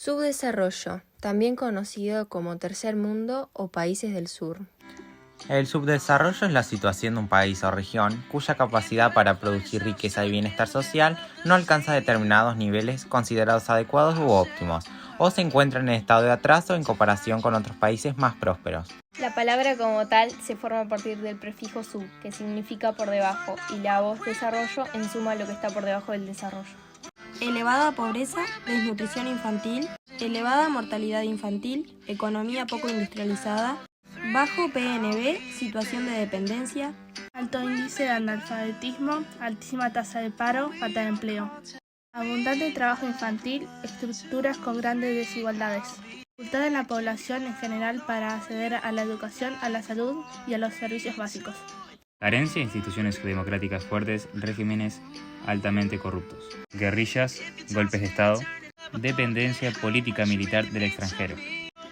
Subdesarrollo, también conocido como tercer mundo o países del sur. El subdesarrollo es la situación de un país o región cuya capacidad para producir riqueza y bienestar social no alcanza determinados niveles considerados adecuados u óptimos, o se encuentra en estado de atraso en comparación con otros países más prósperos. La palabra como tal se forma a partir del prefijo sub, que significa por debajo, y la voz desarrollo en suma lo que está por debajo del desarrollo. Elevada pobreza, desnutrición infantil, elevada mortalidad infantil, economía poco industrializada, bajo PNB, situación de dependencia, alto índice de analfabetismo, altísima tasa de paro, falta de empleo, abundante trabajo infantil, estructuras con grandes desigualdades, dificultad en la población en general para acceder a la educación, a la salud y a los servicios básicos. Carencia de instituciones democráticas fuertes, regímenes altamente corruptos, guerrillas, golpes de Estado, dependencia política militar del extranjero.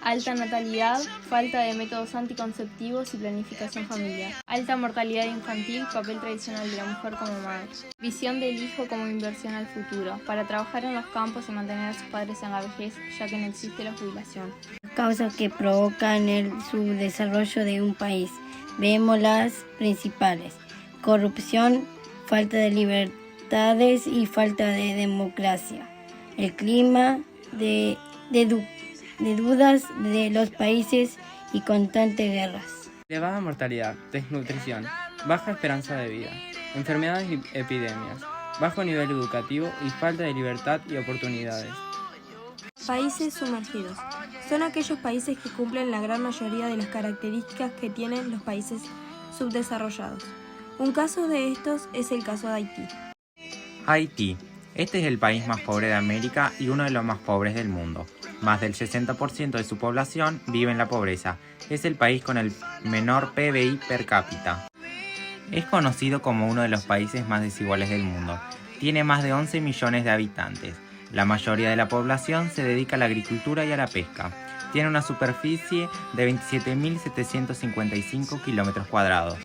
Alta natalidad, falta de métodos anticonceptivos y planificación familiar. Alta mortalidad infantil, papel tradicional de la mujer como madre. Visión del hijo como inversión al futuro, para trabajar en los campos y mantener a sus padres en la vejez, ya que no existe la jubilación. Causas que provocan el subdesarrollo de un país. Vemos las principales: corrupción, falta de libertades y falta de democracia. El clima de dudas de los países y constantes guerras. Elevada mortalidad, desnutrición, baja esperanza de vida, enfermedades y epidemias, bajo nivel educativo y falta de libertad y oportunidades. Países sumergidos. Son aquellos países que cumplen la gran mayoría de las características que tienen los países subdesarrollados. Un caso de estos es el caso de Haití. Haití. Este es el país más pobre de América y uno de los más pobres del mundo. Más del 60% de su población vive en la pobreza. Es el país con el menor PBI per cápita. Es conocido como uno de los países más desiguales del mundo. Tiene más de 11 millones de habitantes. La mayoría de la población se dedica a la agricultura y a la pesca. Tiene una superficie de 27.755 kilómetros cuadrados.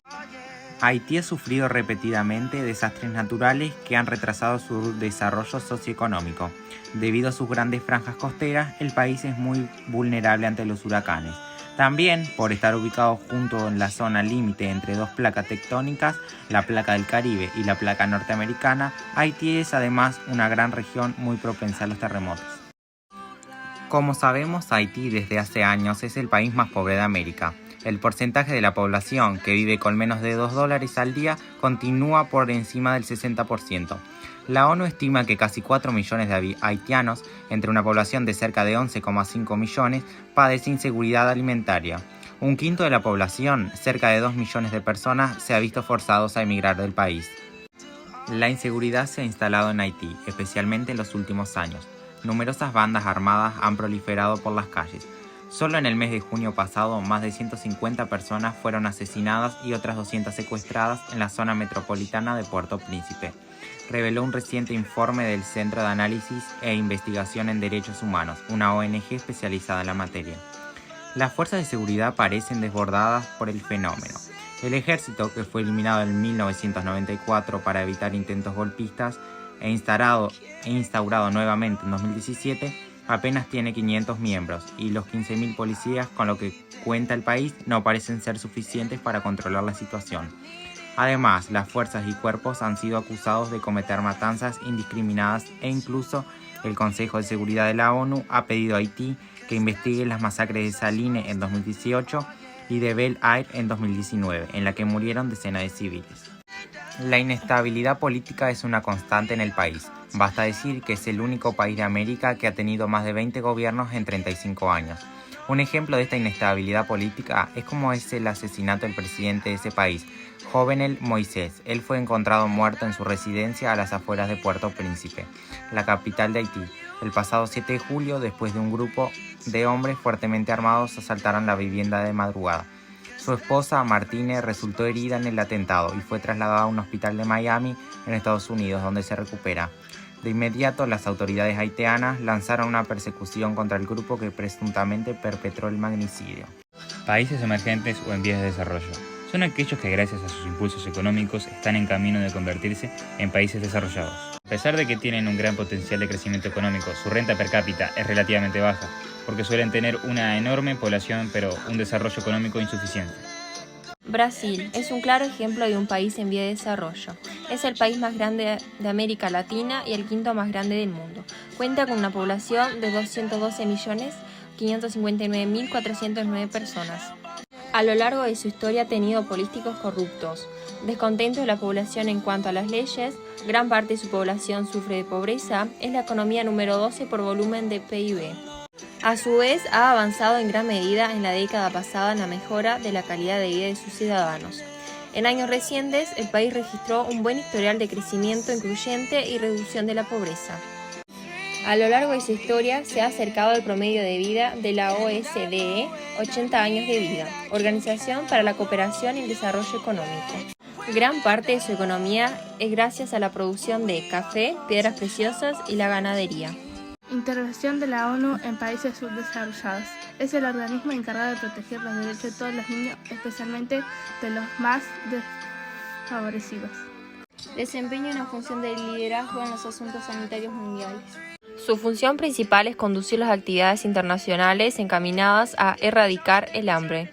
Haití ha sufrido repetidamente desastres naturales que han retrasado su desarrollo socioeconómico. Debido a sus grandes franjas costeras, el país es muy vulnerable ante los huracanes. También, por estar ubicado junto en la zona límite entre dos placas tectónicas, la placa del Caribe y la placa norteamericana, Haití es además una gran región muy propensa a los terremotos. Como sabemos, Haití desde hace años es el país más pobre de América. El porcentaje de la población que vive con menos de $2 al día continúa por encima del 60%. La ONU estima que casi 4 millones de haitianos, entre una población de cerca de 11,5 millones, padece inseguridad alimentaria. Un quinto de la población, cerca de 2 millones de personas, se ha visto forzados a emigrar del país. La inseguridad se ha instalado en Haití, especialmente en los últimos años. Numerosas bandas armadas han proliferado por las calles. Solo en el mes de junio pasado, más de 150 personas fueron asesinadas y otras 200 secuestradas en la zona metropolitana de Puerto Príncipe, reveló un reciente informe del Centro de Análisis e Investigación en Derechos Humanos, una ONG especializada en la materia. Las fuerzas de seguridad parecen desbordadas por el fenómeno. El ejército, que fue eliminado en 1994 para evitar intentos golpistas e instaurado nuevamente en 2017, apenas tiene 500 miembros y los 15.000 policías con lo que cuenta el país no parecen ser suficientes para controlar la situación. Además, las fuerzas y cuerpos han sido acusados de cometer matanzas indiscriminadas e incluso el Consejo de Seguridad de la ONU ha pedido a Haití que investigue las masacres de Saline en 2018 y de Bel Air en 2019, en la que murieron decenas de civiles. La inestabilidad política es una constante en el país. Basta decir que es el único país de América que ha tenido más de 20 gobiernos en 35 años. Un ejemplo de esta inestabilidad política es como es el asesinato del presidente de ese país, Jovenel Moïse. Él fue encontrado muerto en su residencia a las afueras de Puerto Príncipe, la capital de Haití, el pasado 7 de julio después de un grupo de hombres fuertemente armados asaltaron la vivienda de madrugada. Su esposa, Martine, resultó herida en el atentado y fue trasladada a un hospital de Miami, en Estados Unidos, donde se recupera. De inmediato, las autoridades haitianas lanzaron una persecución contra el grupo que presuntamente perpetró el magnicidio. Países emergentes o en vías de desarrollo son aquellos que gracias a sus impulsos económicos están en camino de convertirse en países desarrollados. A pesar de que tienen un gran potencial de crecimiento económico, su renta per cápita es relativamente baja, porque suelen tener una enorme población pero un desarrollo económico insuficiente. Brasil es un claro ejemplo de un país en vía de desarrollo. Es el país más grande de América Latina y el quinto más grande del mundo. Cuenta con una población de 212.559.409 personas. A lo largo de su historia ha tenido políticos corruptos, descontento de la población en cuanto a las leyes, gran parte de su población sufre de pobreza, es la economía número 12 por volumen de PIB. A su vez, ha avanzado en gran medida en la década pasada en la mejora de la calidad de vida de sus ciudadanos. En años recientes, el país registró un buen historial de crecimiento incluyente y reducción de la pobreza. A lo largo de su historia, se ha acercado al promedio de vida de la OSDE, 80 años de vida, Organización para la Cooperación y el Desarrollo Económico. Gran parte de su economía es gracias a la producción de café, piedras preciosas y la ganadería. Intervención de la ONU en países subdesarrollados. Es el organismo encargado de proteger los derechos de todos los niños, especialmente de los más desfavorecidos. Desempeña una función de liderazgo en los asuntos sanitarios mundiales. Su función principal es conducir las actividades internacionales encaminadas a erradicar el hambre.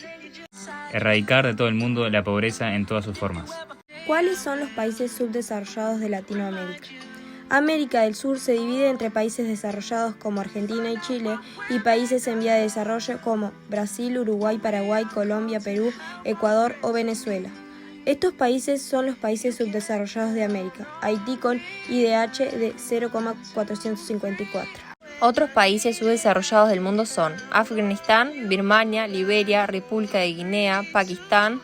Erradicar de todo el mundo la pobreza en todas sus formas. ¿Cuáles son los países subdesarrollados de Latinoamérica? América del Sur se divide entre países desarrollados como Argentina y Chile y países en vía de desarrollo como Brasil, Uruguay, Paraguay, Colombia, Perú, Ecuador o Venezuela. Estos países son los países subdesarrollados de América, Haití con IDH de 0,454. Otros países subdesarrollados del mundo son Afganistán, Birmania, Liberia, República de Guinea, Pakistán,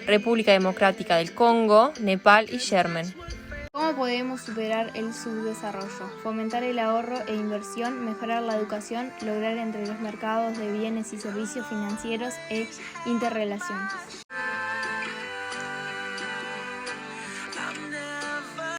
República Democrática del Congo, Nepal y Yemen. ¿Cómo podemos superar el subdesarrollo? Fomentar el ahorro e inversión, mejorar la educación, lograr entre los mercados de bienes y servicios financieros e interrelaciones.